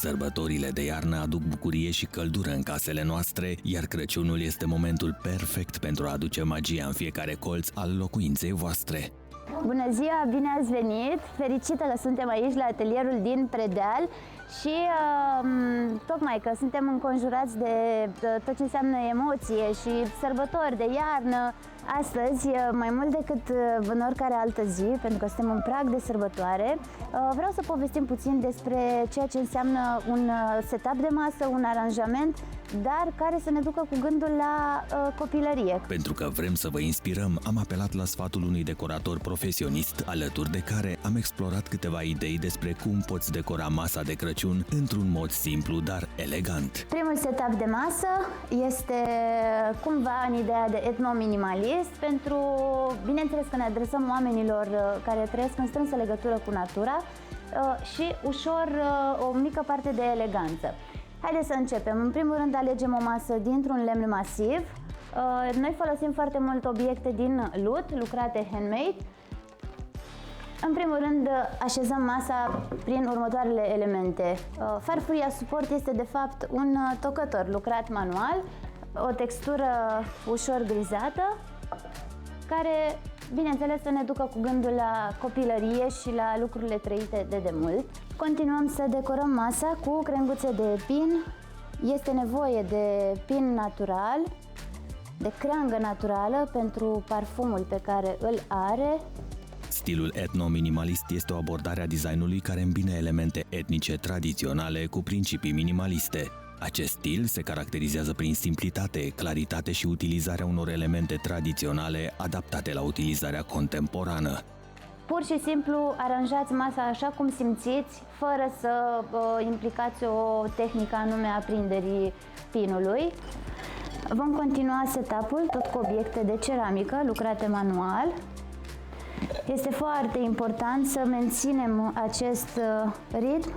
Sărbătorile de iarnă aduc bucurie și căldură în casele noastre, iar Crăciunul este momentul perfect pentru a aduce magia în fiecare colț al locuinței voastre. Bună ziua, bine ați venit! Fericită că suntem aici la atelierul din Predeal și tocmai că suntem înconjurați de tot ce înseamnă emoție și sărbători de iarnă. Astăzi, mai mult decât în oricare altă zi, pentru că suntem în prag de sărbătoare, vreau să povestim puțin despre ceea ce înseamnă un setup de masă, un aranjament, dar care să ne ducă cu gândul la copilărie. Pentru că vrem să vă inspirăm, am apelat la sfatul unui decorator profesionist, alături de care am explorat câteva idei despre cum poți decora masa de Crăciun într-un mod simplu, dar elegant. Primul setup de masă este cumva în ideea de etno-minimalist, pentru, bineînțeles că ne adresăm oamenilor care trăiesc în strânsă legătură cu natura și ușor o mică parte de eleganță. Haideți să începem. În primul rând alegem o masă dintr-un lemn masiv. Noi folosim foarte mult obiecte din lut, lucrate handmade. În primul rând așezăm masa prin următoarele elemente. Farfuria suport este de fapt un tocător lucrat manual, o textură ușor grizată, care, bineînțeles, să ne ducă cu gândul la copilărie și la lucrurile trăite de demult. Continuăm să decorăm masa cu crenguțe de pin. Este nevoie de pin natural, de creangă naturală pentru parfumul pe care îl are. Stilul etno-minimalist este o abordare a designului care îmbină elemente etnice tradiționale cu principii minimaliste. Acest stil se caracterizează prin simplitate, claritate și utilizarea unor elemente tradiționale adaptate la utilizarea contemporană. Pur și simplu aranjați masa așa cum simțiți, fără să implicați o tehnică anume a prinderii pinului. Vom continua setup-ul tot cu obiecte de ceramică lucrate manual. Este foarte important să menținem acest ritm.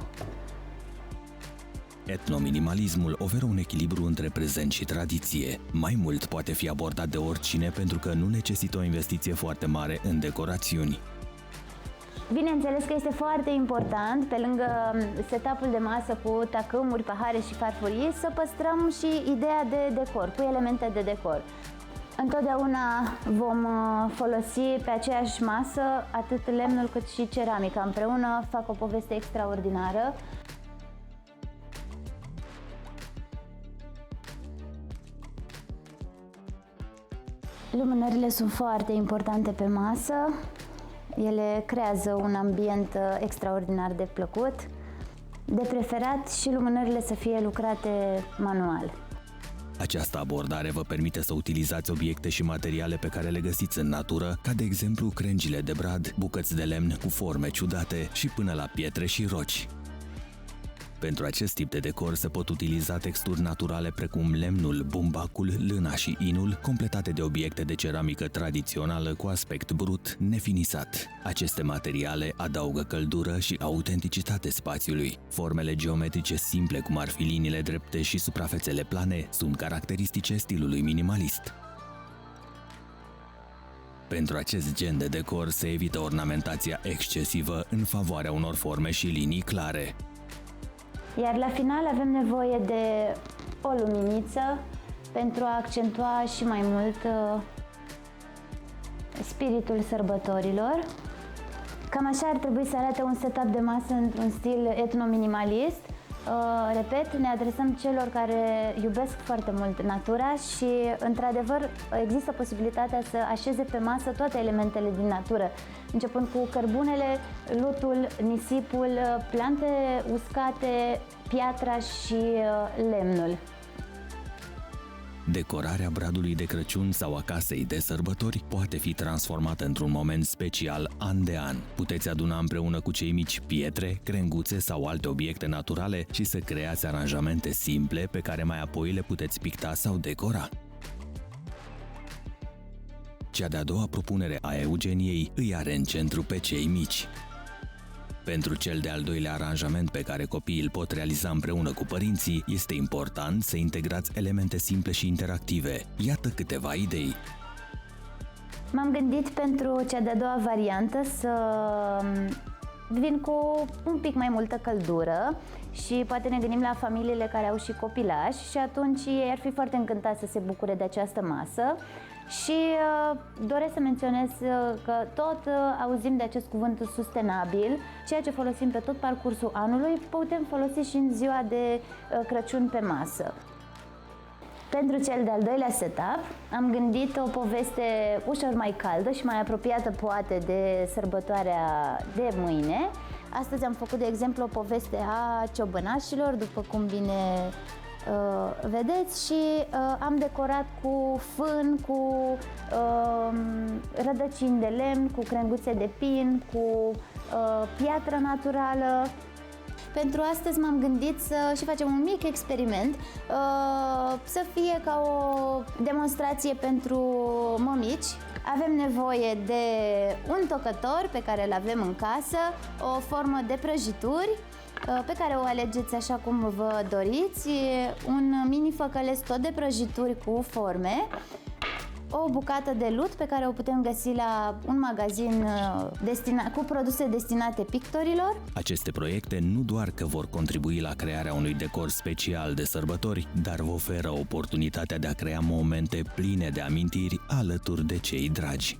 Etnominimalismul oferă un echilibru între prezent și tradiție. Mai mult poate fi abordat de oricine pentru că nu necesită o investiție foarte mare în decorațiuni. Bineînțeles că este foarte important, pe lângă setup-ul de masă cu tacâmuri, pahare și farfurii, să păstrăm și ideea de decor, cu elemente de decor. Întotdeauna vom folosi pe aceeași masă atât lemnul cât și ceramica. Împreună fac o poveste extraordinară. Lumânările sunt foarte importante pe masă. Ele creează un ambient extraordinar de plăcut. De preferat și lumânările să fie lucrate manual. Această abordare vă permite să utilizați obiecte și materiale pe care le găsiți în natură, ca de exemplu crengile de brad, bucăți de lemn cu forme ciudate și până la pietre și roci. Pentru acest tip de decor se pot utiliza texturi naturale precum lemnul, bumbacul, lâna și inul, completate de obiecte de ceramică tradițională cu aspect brut, nefinisat. Aceste materiale adaugă căldură și autenticitate spațiului. Formele geometrice simple, cum ar fi liniile drepte și suprafețele plane, sunt caracteristice stilului minimalist. Pentru acest gen de decor se evită ornamentația excesivă în favoarea unor forme și linii clare. Iar la final avem nevoie de o luminiță pentru a accentua și mai mult spiritul sărbătorilor. Cam așa ar trebui să arate un setup de masă într-un stil etno-minimalist. Repet, ne adresăm celor care iubesc foarte mult natura și, într-adevăr, există posibilitatea să așeze pe masă toate elementele din natură, începând cu cărbunele, lutul, nisipul, plante uscate, piatra și lemnul. Decorarea bradului de Crăciun sau a casei de sărbători poate fi transformată într-un moment special an de an. Puteți aduna împreună cu cei mici pietre, crenguțe sau alte obiecte naturale și să creați aranjamente simple pe care mai apoi le puteți picta sau decora. Cea de-a doua propunere a Eugeniei îi are în centru pe cei mici. Pentru cel de-al doilea aranjament pe care copiii îl pot realiza împreună cu părinții, este important să integrați elemente simple și interactive. Iată câteva idei. M-am gândit pentru cea de-a doua variantă să vin cu un pic mai multă căldură și poate ne gândim la familiile care au și copilași și atunci ei ar fi foarte încântați să se bucure de această masă. Și doresc să menționez că tot auzim de acest cuvânt sustenabil, ceea ce folosim pe tot parcursul anului, putem folosi și în ziua de Crăciun pe masă. Pentru cel de-al doilea setup am gândit o poveste ușor mai caldă și mai apropiată poate de sărbătoarea de mâine. Astăzi am făcut, de exemplu, o poveste a ciobănașilor, după cum bine vedeți, și am decorat cu fân, cu rădăcini de lemn, cu crenguțe de pin, cu piatră naturală. Pentru astăzi m-am gândit să și facem un mic experiment, să fie ca o demonstrație pentru mămici. Avem nevoie de un tocător pe care îl avem în casă, o formă de prăjituri pe care o alegeți așa cum vă doriți, un mini făcăleț tot de prăjituri cu forme, o bucată de lut pe care o putem găsi la un magazin cu produse destinate pictorilor. Aceste proiecte nu doar că vor contribui la crearea unui decor special de sărbători, dar vă oferă oportunitatea de a crea momente pline de amintiri alături de cei dragi.